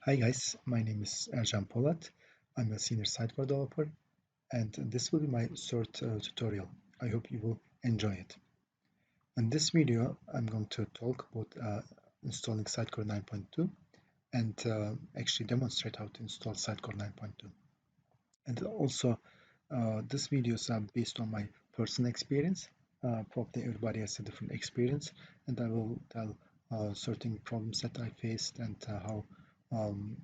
Hi guys, my name is Ercan Polat. I'm a senior Sitecore developer and this will be my third tutorial. I hope you will enjoy it. In this video, I'm going to talk about installing Sitecore 9.2 and actually demonstrate how to install Sitecore 9.2. And also, this videos are based on my personal experience. Probably everybody has a different experience, and I will tell certain problems that I faced and how um,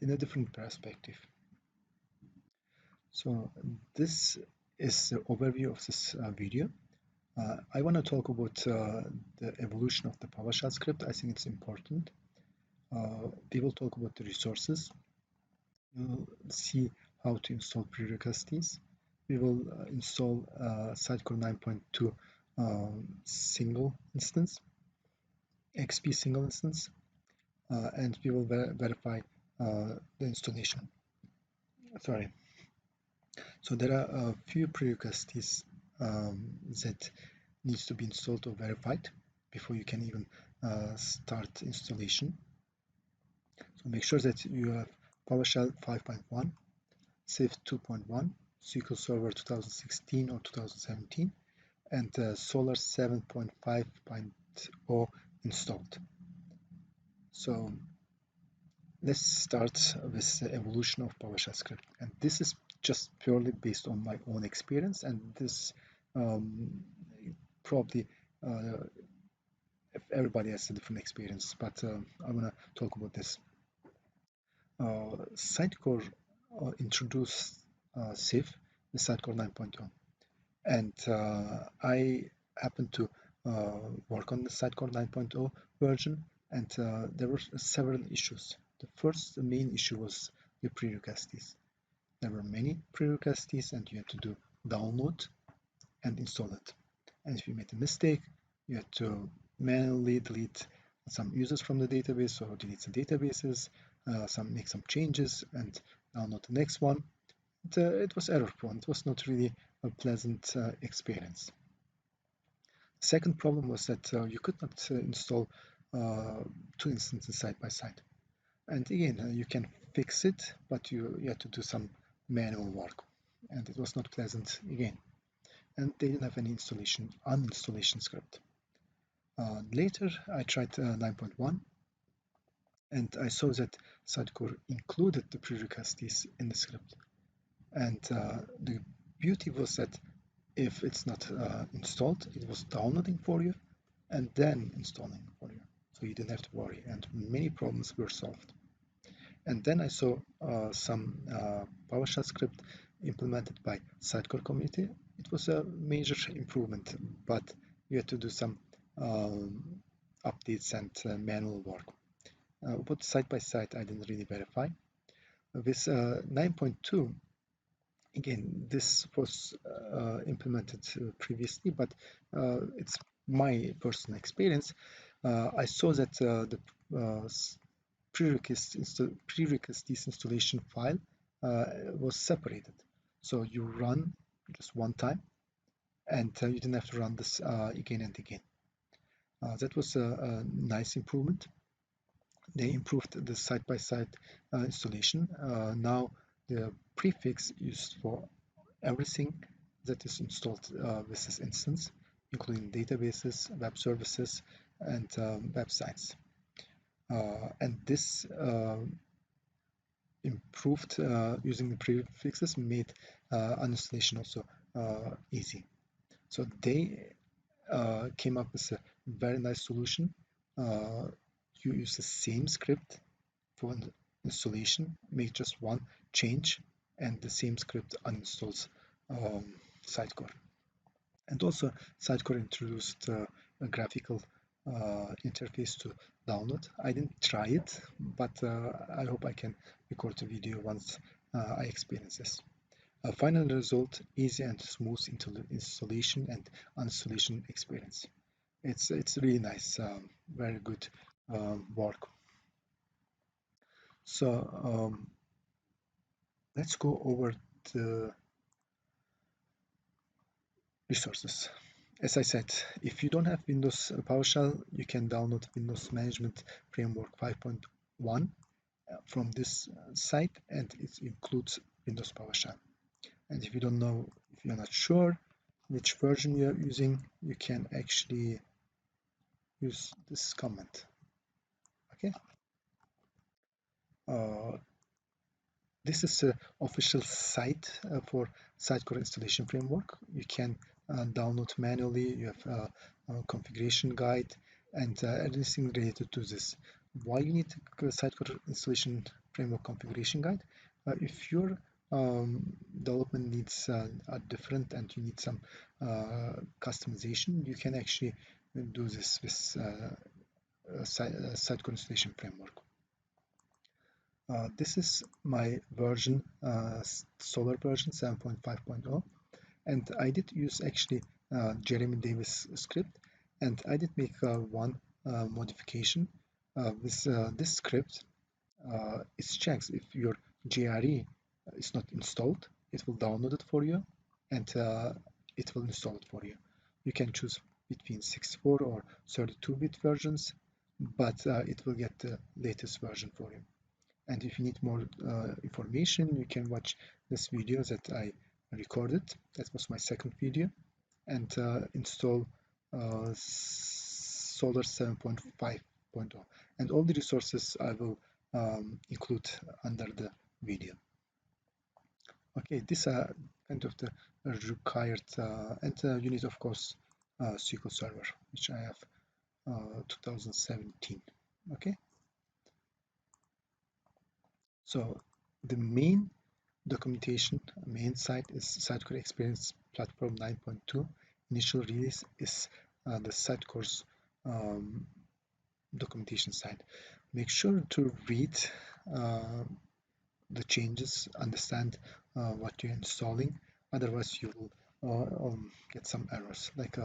in a different perspective. So this is the overview of this video. I want to talk about the evolution of the PowerShell script. I think it's important. We will talk about the resources. We will see how to install prerequisites. We will install Sitecore 9.2 single instance, XP single instance, and we will verify the installation. Sorry. So there are a few prerequisites that needs to be installed or verified before you can even start installation. So make sure that you have PowerShell 5.1, SIF 2.1, SQL Server 2016 or 2017, and Solr 7.5.0 installed. So let's start with the evolution of PowerShell script, and this is just purely based on my own experience, and this probably everybody has a different experience, but I want to talk about this. Sitecore introduced SIF with Sitecore 9.0, and I happened to work on the Sitecore 9.0 version, and there were several issues. The main issue was the prerequisites. There were many prerequisites, and you had to do download and install it. And if you made a mistake, you had to manually delete some users from the database or delete the databases, make some changes and download the next one. It was error prone. It was not really a pleasant experience. Second problem was that you could not install two instances side by side. And again, you can fix it, but you had to do some manual work, and it was not pleasant again. And they didn't have any uninstallation script. Later, I tried 9.1, and I saw that Sitecore included the prerequisites in the script. And the beauty was that if it's not installed, it was downloading for you and then installing for you. So you didn't have to worry, and many problems were solved. And then I saw some PowerShell script implemented by Sitecore community. It was a major improvement, but you had to do some updates and manual work. But side by side, I didn't really verify. With 9.2, again, this was implemented previously, but it's my personal experience. I saw that the prerequisites installation file was separated. So you run just one time, and you didn't have to run this again and again. That was a nice improvement. They improved the side-by-side installation. Now the prefix used for everything that is installed with this instance, including databases, web services, and websites. And this improved using the prefixes made uninstallation also easy. So they came up with a very nice solution. You use the same script for installation, make just one change, and the same script uninstalls Sitecore. And also, Sitecore introduced a graphical interface to download. I didn't try it, but I hope I can record a video once I experience this. Final result: easy and smooth installation and uninstallation experience. It's really nice, very good work. So let's go over the resources. As I said, if you don't have Windows PowerShell, you can download Windows Management Framework 5.1, from this site, and it includes Windows PowerShell. And if you don't know, if you're not sure which version you're using, you can actually use this comment. Okay. This is an official site for Sitecore installation framework. You can download manually. You have a configuration guide and everything related to this. Why you need a Sitecore installation framework configuration guide? If your development needs are different and you need some customization, you can actually do this with Sitecore installation framework. This is my version, Solr version 7.5.0, and I did use actually Jeremy Davis script, and I did make one modification with this script. It checks if your JRE is not installed, it will download it for you, and it will install it for you. You can choose between 64 or 32-bit versions, but it will get the latest version for you. And if you need more information, you can watch this video that I recorded. That was my second video, and install Solr 7.5.0. And all the resources I will include under the video. Okay, these are kind of the required, and you need, of course, SQL Server, which I have 2017. Okay. So the main documentation, main site is Sitecore Experience Platform 9.2. Initial release is the Sitecore's documentation site. Make sure to read the changes, understand what you're installing. Otherwise, you will get some errors, like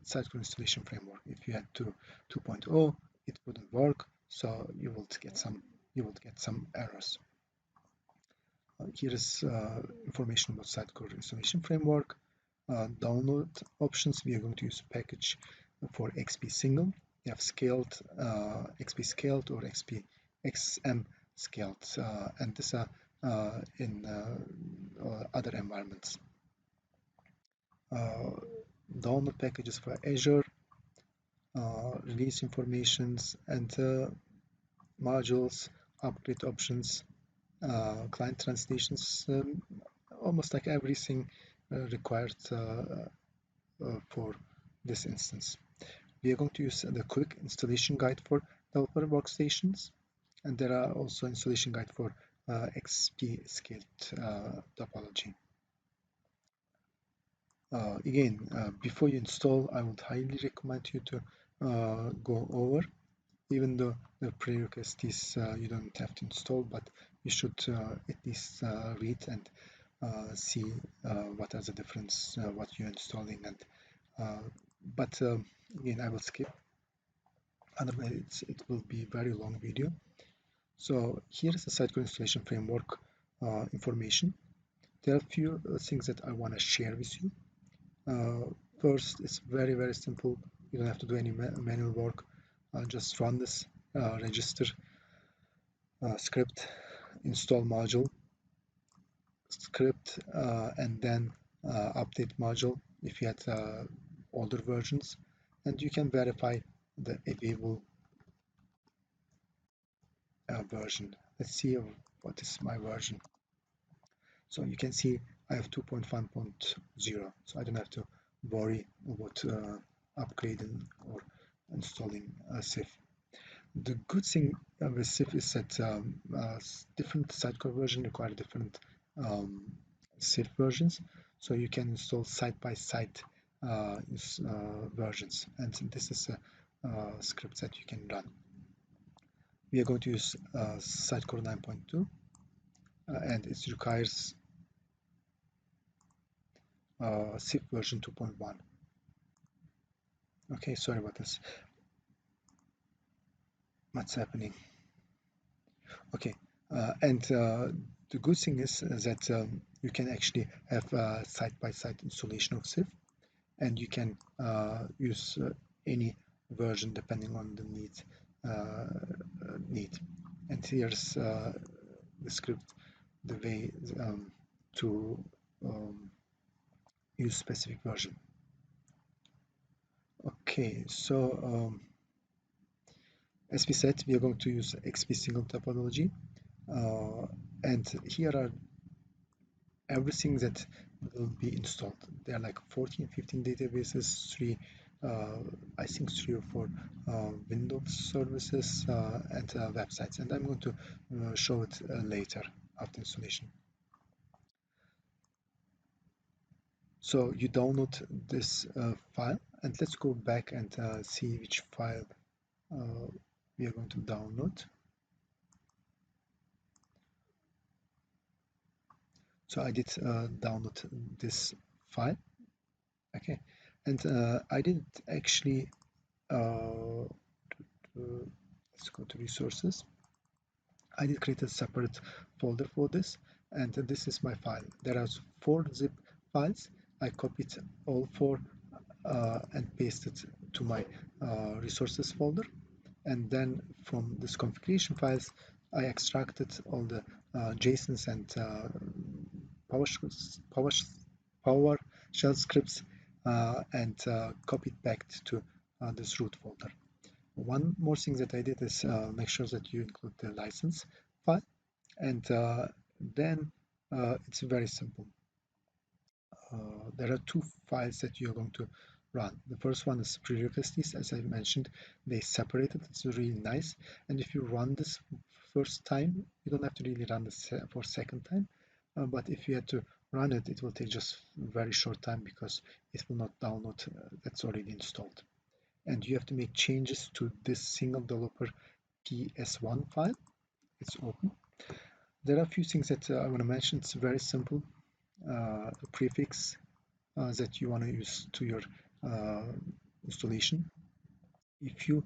Sitecore installation framework. If you had 2.0, it wouldn't work, so you will get some errors. Here is information about Sitecore installation framework. Download options. We are going to use a package for XP single. We have scaled, XP scaled, or XP XM scaled, and these are in other environments. Download packages for Azure, release informations, and modules, upgrade options, client translations, almost like everything required for this instance. We are going to use the quick installation guide for developer workstations, and there are also installation guide for XP scaled topology. Again, before you install, I would highly recommend you to go over, even though the prerequisite is you don't have to install, but you should at least read and see what are the difference, what you're installing, and but again, I will skip, otherwise it will be very long video. So here is the Sitecore installation framework information. There are a few things that I want to share with you. First, it's very simple. You don't have to do any manual work. Just run this register script, install module script, and then update module if you had older versions, and you can verify the available version. Let's see what is my version. So you can see I have 2.1.0, so I don't have to worry about upgrading or installing SIF. The good thing with SIF is that different Sitecore versions require different SIF versions, so you can install side-by-side versions, and this is a script that you can run. We are going to use Sitecore 9.2, and it requires SIF version 2.1. Okay, sorry about this. What's happening? Okay, and the good thing is that you can actually have side-by-side installation of SIF, and you can use any version depending on the need. And and here's the script, the way to use specific version. Okay, so as we said, we are going to use XP single topology, and here are everything that will be installed. There are like 14, 15 databases, I think 3 or 4 Windows services and websites, and I'm going to show it later after installation. So you download this file, and let's go back and see which file we are going to download. So I did download this file, okay, and I didn't actually let's go to resources. I did create a separate folder for this, and this is my file. There are 4 zip files. I copied all 4 and pasted to my resources folder, and then from this configuration files I extracted all the JSONs and PowerShell scripts and copied back to this root folder. One more thing that I did is make sure that you include the license file, and then it's very simple. There are 2 files that you're going to run. The first one is prerequisites, as I mentioned, they separated. It's really nice, and if you run this first time, you don't have to really run this for second time, but if you had to run it, it will take just very short time because it will not download that's already installed, and you have to make changes to this single developer ps1 file. It's open. There are a few things that I want to mention. It's very simple. A prefix that you want to use to your installation. If you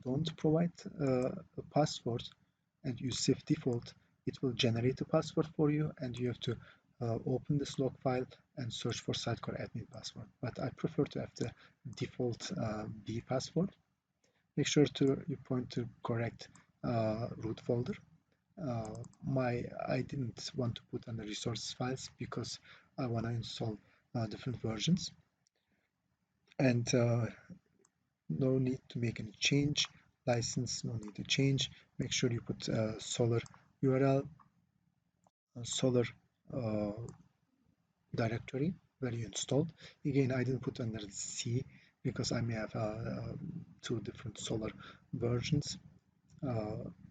don't provide a password and use SIF default, it will generate a password for you, and you have to open this log file and search for Sitecore admin password. But I prefer to have the default B password. Make sure to you point to correct root folder. I didn't want to put on the resources files because I want to install different versions, and no need to make any change. License, no need to change. Make sure you put Solr URL, Solr directory where you installed. Again, I didn't put under C because I may have 2 different Solr versions.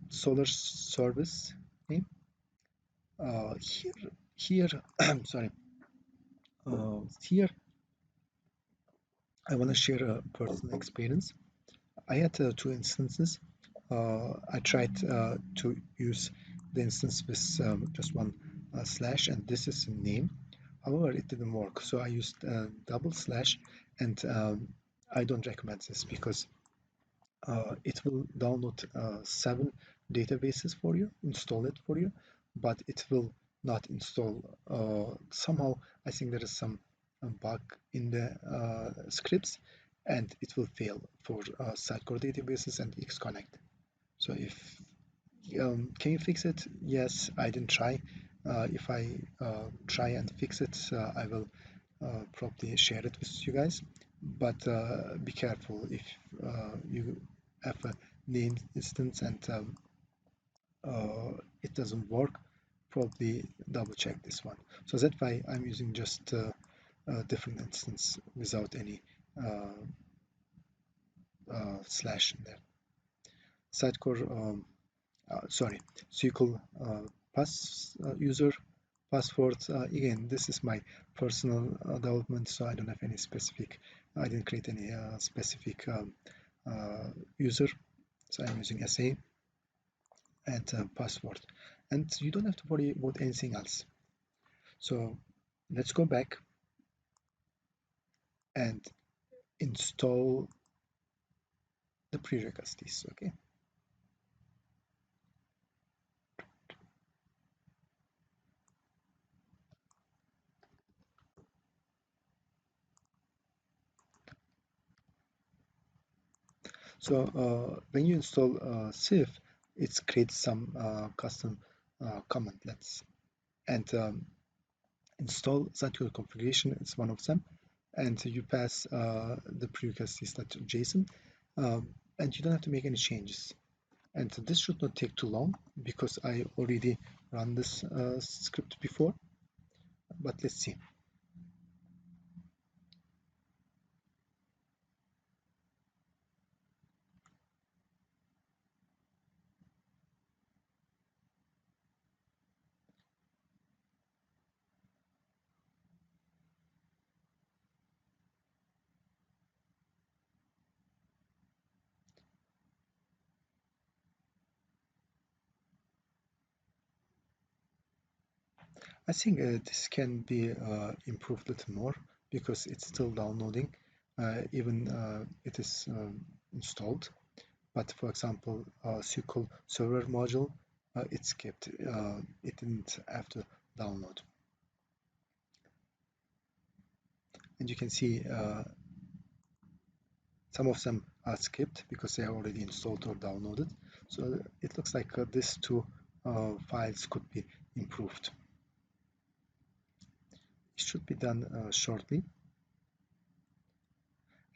Solr service name. Here, sorry. Here, I want to share a personal experience. I had 2 instances. I tried to use the instance with just one slash, and this is a name. However, it didn't work, so I used double slash, and I don't recommend this because it will download 7 databases for you, install it for you, but it will not install. Somehow, I think there is some bug in the scripts, and it will fail for Sitecore databases and Xconnect. So if can you fix it? Yes, I didn't try. If I try and fix it, I will probably share it with you guys. But be careful if you have a named instance and it doesn't work. Probably double check this one. So that's why I'm using just a different instance without any slash in there. Sitecore, sorry, SQL user password. Again, this is my personal development, so I don't have any specific. I didn't create any specific user, so I'm using SA and password. And you don't have to worry about anything else. So let's go back and install the prerequisites. Okay. So when you install SIF, it creates some custom commandlets, and install Sitecore configuration. It's one of them, and you pass the prerequisite JSON, and you don't have to make any changes. And this should not take too long because I already run this script before, but let's see. I think this can be improved a little more because it's still downloading, even it is installed. But for example, SQL Server module, it skipped. It didn't have to download. And you can see some of them are skipped because they are already installed or downloaded. So it looks like these two files could be improved. It should be done shortly.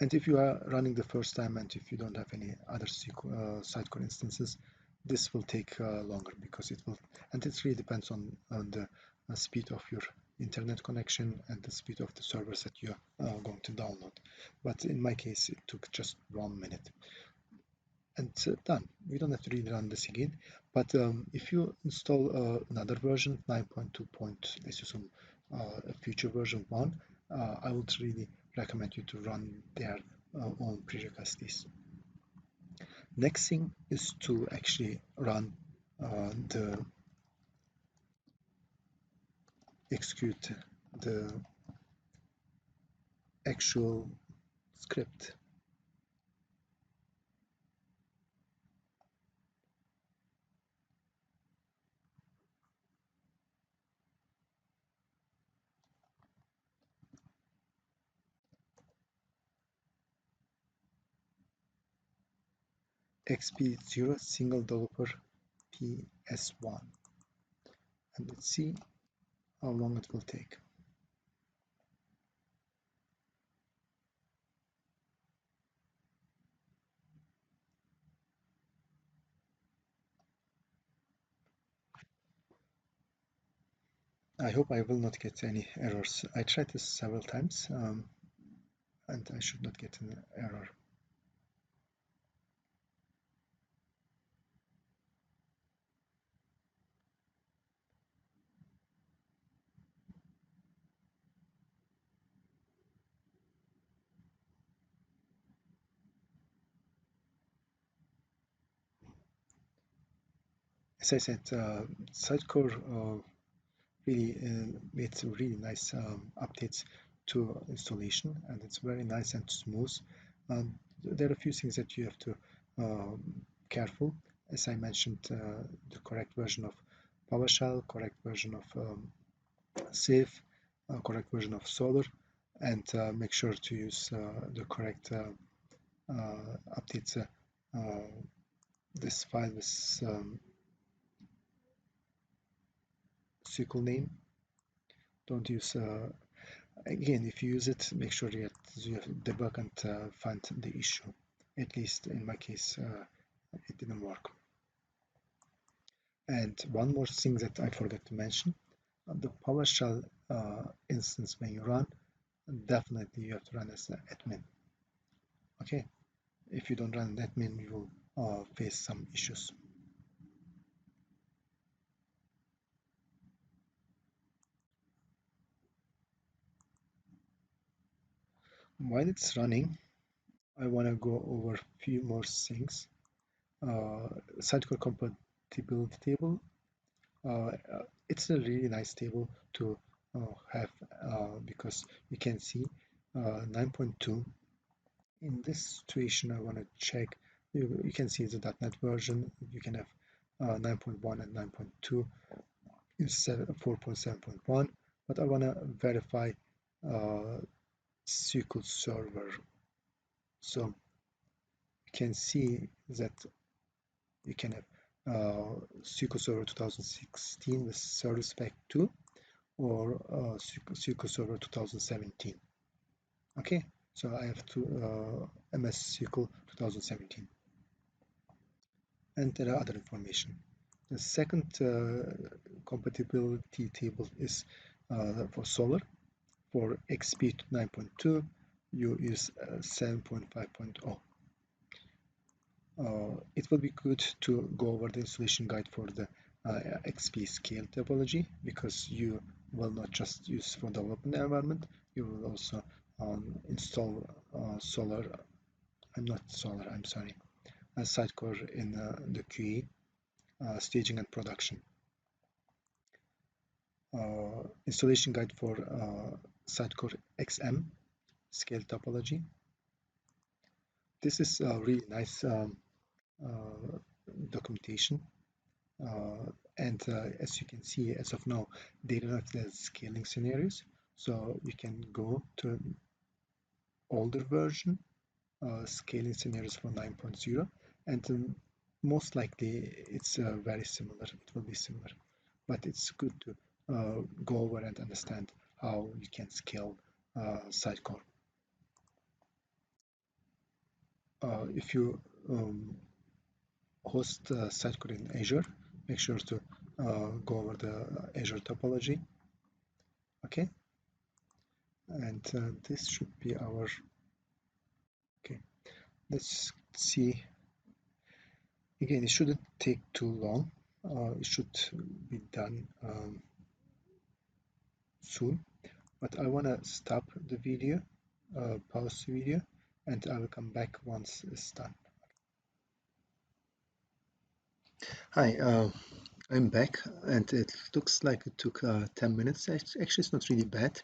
And if you are running the first time and if you don't have any other Sitecore instances, this will take longer because it will, and it really depends on the speed of your internet connection and the speed of the servers that you are going to download. But in my case, it took just 1 minute. And done. We don't have to rerun this again. But if you install another version, 9.2 point, let's assume a future version 1, I would really recommend you to run their own prerequisites. Next thing is to actually run the execute the actual script. XP0 single developer PS1, and let's see how long it will take. I hope I will not get any errors. I tried this several times and I should not get an error. As I said, Sitecore really made some really nice updates to installation, and it's very nice and smooth. There are a few things that you have to careful. As I mentioned, the correct version of PowerShell, correct version of SIF, correct version of Solr, and make sure to use the correct updates. This file with SQL name. Don't use again, if you use it, make sure that you debug and find the issue. At least in my case, it didn't work. And one more thing that I forgot to mention, the PowerShell instance when you run, definitely you have to run as an admin. Okay, if you don't run an admin, you will face some issues. While it's running, I want to go over a few more things. Sitecore compatibility table. It's a really nice table to have because you can see 9.2. In this situation, I want to check. You can see the .NET version. You can have 9.1 and 9.2 is 4.7.1, but I want to verify SQL Server. So you can see that you can have SQL Server 2016 with Service Pack 2 or SQL Server 2017. Okay, so I have MS SQL 2017, and there are other information. The second compatibility table is for Solr. For XP 9.2, you use 7.5.0. It will be good to go over the installation guide for the XP scale topology, because you will not just use for development environment, you will also install Solr, I'm sorry, Sitecore in the QA, staging and production. Installation guide for Sitecore XM scale topology. This is a really nice documentation, and as you can see, as of now, they don't have the scaling scenarios, so you can go to an older version, scaling scenarios for 9.0, and most likely it's very similar. It will be similar, but it's good to go over and understand how you can scale Sitecore. If you host Sitecore in Azure, make sure to go over the Azure topology. Okay, and this should be our. Okay, let's see. Again, it shouldn't take too long. It should be done soon. But I want to stop the video, pause the video, and I will come back once it's done. Hi, I'm back, and it looks like it took 10 minutes. Actually, it's not really bad.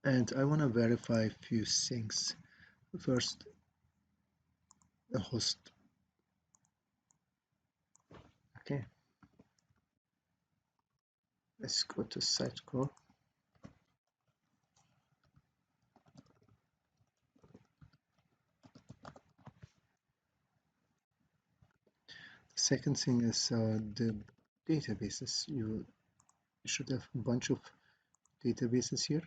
And I want to verify a few things. First, the host. Okay. Let's go to Sitecore. The second thing is the databases. You should have a bunch of databases here,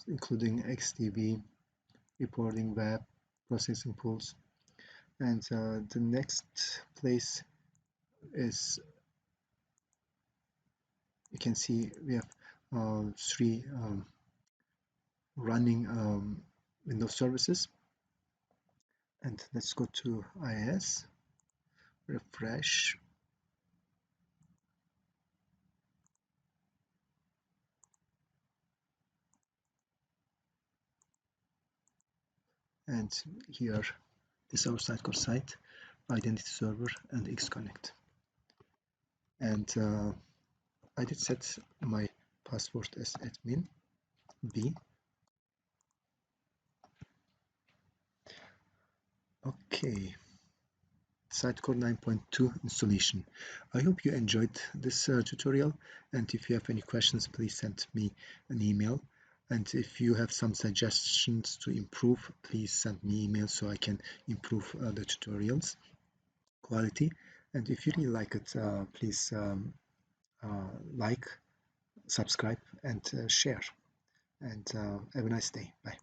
including XDB, reporting, web, processing pools. And the next place is, you can see we have 3 running Windows services. And let's go to IIS, refresh. And here is our Sitecore site, identity server and Xconnect. And I did set my password as admin B. Okay, Sitecore 9.2 installation. I hope you enjoyed this tutorial, and if you have any questions, please send me an email. And if you have some suggestions to improve, please send me email so I can improve the tutorials quality. And if you really like it, please like, subscribe, and share. And have a nice day. Bye.